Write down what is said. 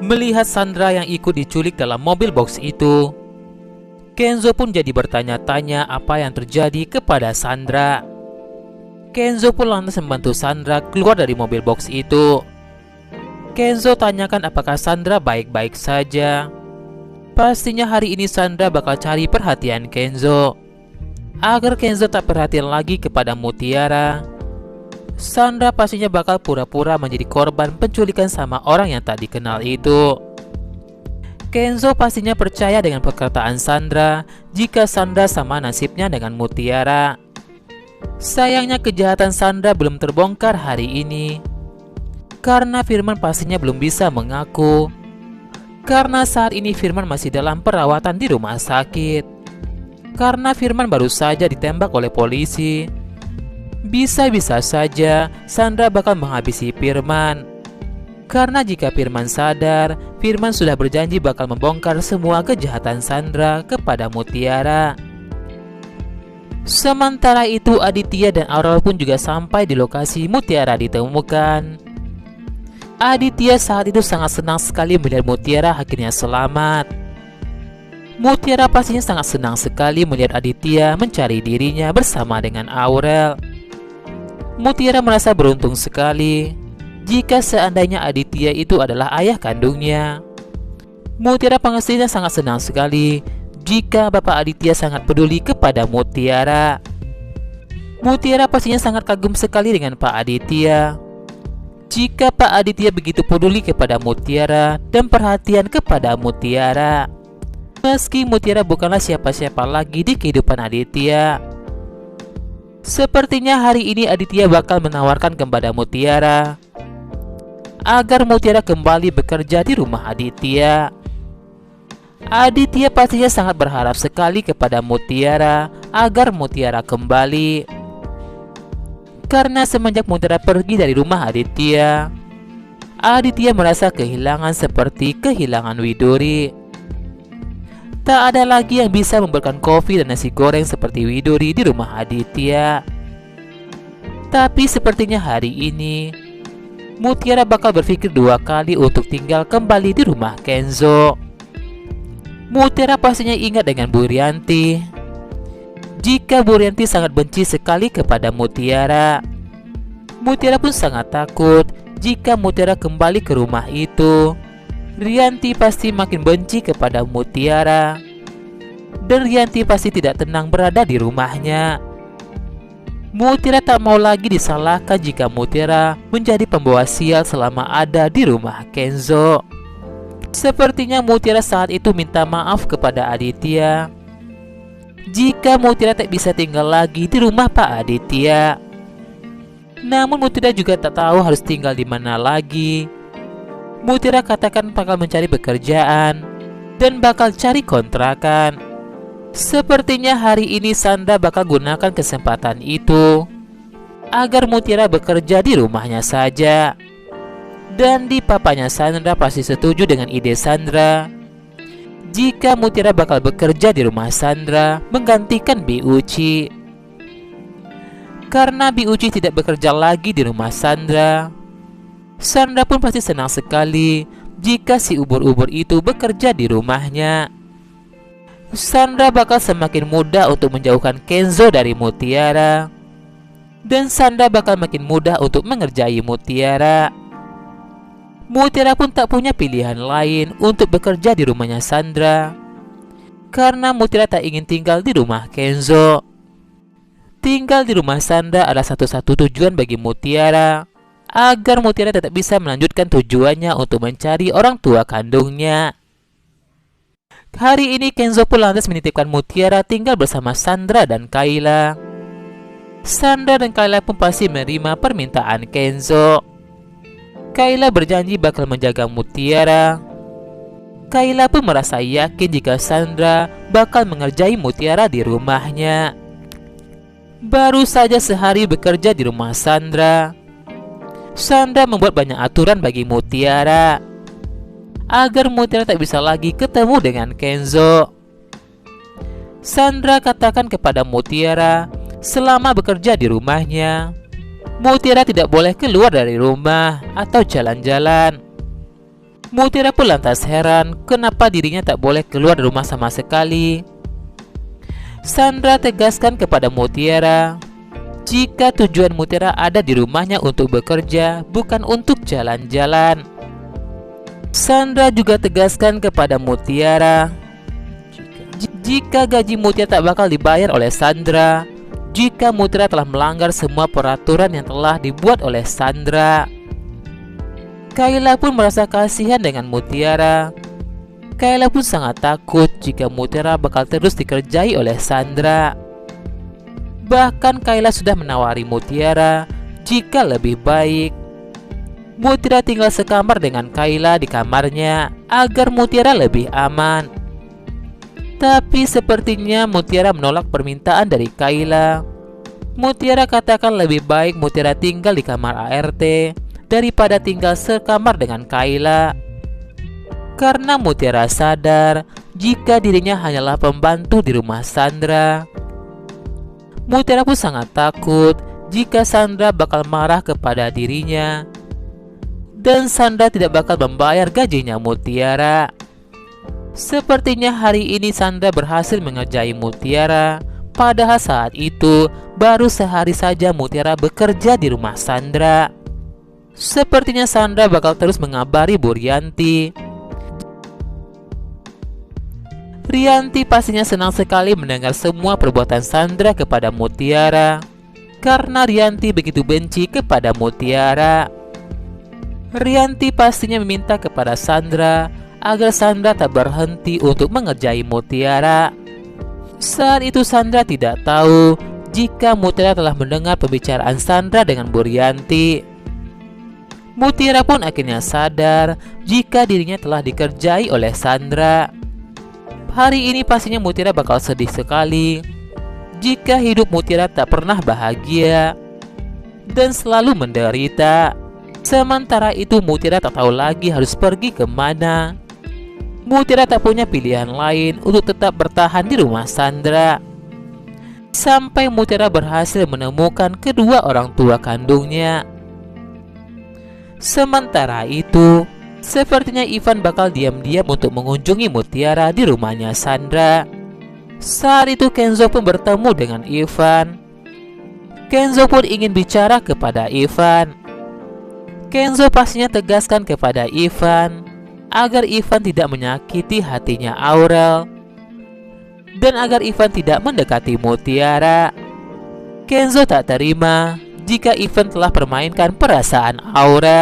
Melihat Sandra yang ikut diculik dalam mobil box itu, Kenzo pun jadi bertanya-tanya apa yang terjadi kepada Sandra. Kenzo pun lantas membantu Sandra keluar dari mobil box itu. Kenzo tanyakan apakah Sandra baik-baik saja. Pastinya hari ini Sandra bakal cari perhatian Kenzo. Agar Kenzo tak perhatian lagi kepada Mutiara, Sandra pastinya bakal pura-pura menjadi korban penculikan sama orang yang tak dikenal itu. Kenzo pastinya percaya dengan perkataan Sandra jika Sandra sama nasibnya dengan Mutiara. Sayangnya kejahatan Sandra belum terbongkar hari ini, karena Firman pastinya belum bisa mengaku. Karena saat ini Firman masih dalam perawatan di rumah sakit. Karena Firman baru saja ditembak oleh polisi. Bisa-bisa saja Sandra bakal menghabisi Firman. Karena jika Firman sadar, Firman sudah berjanji bakal membongkar semua kejahatan Sandra kepada Mutiara. Sementara itu Aditya dan Aurel pun juga sampai di lokasi Mutiara ditemukan. Aditya saat itu sangat senang sekali melihat Mutiara akhirnya selamat. Mutiara pastinya sangat senang sekali melihat Aditya mencari dirinya bersama dengan Aurel. Mutiara merasa beruntung sekali jika seandainya Aditya itu adalah ayah kandungnya. Mutiara pastinya sangat senang sekali jika Bapak Aditya sangat peduli kepada Mutiara. Mutiara pastinya sangat kagum sekali dengan Pak Aditya. Jika Pak Aditya begitu peduli kepada Mutiara dan perhatian kepada Mutiara. Meski Mutiara bukanlah siapa-siapa lagi di kehidupan Aditya. Sepertinya hari ini Aditya bakal menawarkan kepada Mutiara agar Mutiara kembali bekerja di rumah Aditya. Aditya pastinya sangat berharap sekali kepada Mutiara agar Mutiara kembali. Karena semenjak Mutiara pergi dari rumah Aditya, Aditya merasa kehilangan seperti kehilangan Widuri. Tak ada lagi yang bisa memberikan kopi dan nasi goreng seperti Widuri di rumah Aditya. Tapi sepertinya hari ini Mutiara bakal berpikir dua kali untuk tinggal kembali di rumah Kenzo. Mutiara pastinya ingat dengan Bu Rianti. Jika Bu Rianti sangat benci sekali kepada Mutiara. Mutiara pun sangat takut jika Mutiara kembali ke rumah itu. Rianti pasti makin benci kepada Mutiara. Dan Rianti pasti tidak tenang berada di rumahnya. Mutiara tak mau lagi disalahkan jika Mutiara menjadi pembawa sial selama ada di rumah Kenzo. Sepertinya Mutiara saat itu minta maaf kepada Aditya jika Mutiara tak bisa tinggal lagi di rumah Pak Aditya. Namun Mutiara juga tak tahu harus tinggal di mana lagi. Mutiara katakan bakal mencari pekerjaan dan bakal cari kontrakan. Sepertinya hari ini Sandra bakal gunakan kesempatan itu agar Mutiara bekerja di rumahnya saja. Dan di papanya Sandra pasti setuju dengan ide Sandra jika Mutiara bakal bekerja di rumah Sandra menggantikan Bi Uci. Karena Bi Uci tidak bekerja lagi di rumah Sandra, Sandra pun pasti senang sekali jika si ubur-ubur itu bekerja di rumahnya. Sandra bakal semakin mudah untuk menjauhkan Kenzo dari Mutiara. Dan Sandra bakal makin mudah untuk mengerjai Mutiara. Mutiara pun tak punya pilihan lain untuk bekerja di rumahnya Sandra. Karena Mutiara tak ingin tinggal di rumah Kenzo. Tinggal di rumah Sandra adalah satu-satu tujuan bagi Mutiara, agar Mutiara tetap bisa melanjutkan tujuannya untuk mencari orang tua kandungnya. Hari ini Kenzo pun lantas menitipkan Mutiara tinggal bersama Sandra dan Kayla. Sandra dan Kayla pun pasti menerima permintaan Kenzo. Kayla berjanji bakal menjaga Mutiara. Kayla pun merasa yakin jika Sandra bakal mengerjai Mutiara di rumahnya. Baru saja sehari bekerja di rumah Sandra, Sandra membuat banyak aturan bagi Mutiara agar Mutiara tak bisa lagi ketemu dengan Kenzo. Sandra katakan kepada Mutiara selama bekerja di rumahnya, Mutiara tidak boleh keluar dari rumah atau jalan-jalan. Mutiara pun lantas heran kenapa dirinya tak boleh keluar dari rumah sama sekali. Sandra tegaskan kepada Mutiara jika tujuan Mutiara ada di rumahnya untuk bekerja, bukan untuk jalan-jalan. Sandra juga tegaskan kepada Mutiara jika gaji Mutiara tak bakal dibayar oleh Sandra jika Mutiara telah melanggar semua peraturan yang telah dibuat oleh Sandra. Kayla pun merasa kasihan dengan Mutiara. Kayla pun sangat takut jika Mutiara bakal terus dikerjai oleh Sandra. Bahkan Kayla sudah menawari Mutiara jika lebih baik Mutiara tinggal sekamar dengan Kayla di kamarnya agar Mutiara lebih aman. Tapi sepertinya Mutiara menolak permintaan dari Kayla. Mutiara katakan lebih baik Mutiara tinggal di kamar ART daripada tinggal sekamar dengan Kayla. Karena Mutiara sadar jika dirinya hanyalah pembantu di rumah Sandra. Mutiara pun sangat takut jika Sandra bakal marah kepada dirinya dan Sandra tidak bakal membayar gajinya Mutiara. Sepertinya hari ini Sandra berhasil mengerjai Mutiara, padahal saat itu baru sehari saja Mutiara bekerja di rumah Sandra. Sepertinya Sandra bakal terus mengabari Bu Rianti. Rianti pastinya senang sekali mendengar semua perbuatan Sandra kepada Mutiara, karena Rianti begitu benci kepada Mutiara. Rianti pastinya meminta kepada Sandra agar Sandra tak berhenti untuk mengerjai Mutiara. Saat itu Sandra tidak tahu jika Mutiara telah mendengar pembicaraan Sandra dengan Bu Rianti. Mutiara pun akhirnya sadar jika dirinya telah dikerjai oleh Sandra. Hari ini pastinya Mutiara bakal sedih sekali jika hidup Mutiara tak pernah bahagia dan selalu menderita. Sementara itu Mutiara tak tahu lagi harus pergi kemana. Mutiara tak punya pilihan lain untuk tetap bertahan di rumah Sandra. Sampai Mutiara berhasil menemukan kedua orang tua kandungnya. Sementara itu, sepertinya Ivan bakal diam-diam untuk mengunjungi Mutiara di rumahnya Sandra. Saat itu Kenzo pun bertemu dengan Ivan. Kenzo pun ingin bicara kepada Ivan. Kenzo pastinya tegaskan kepada Ivan agar Ivan tidak menyakiti hatinya Aurel dan agar Ivan tidak mendekati Mutiara. Kenzo tak terima jika Ivan telah permainkan perasaan Aurel.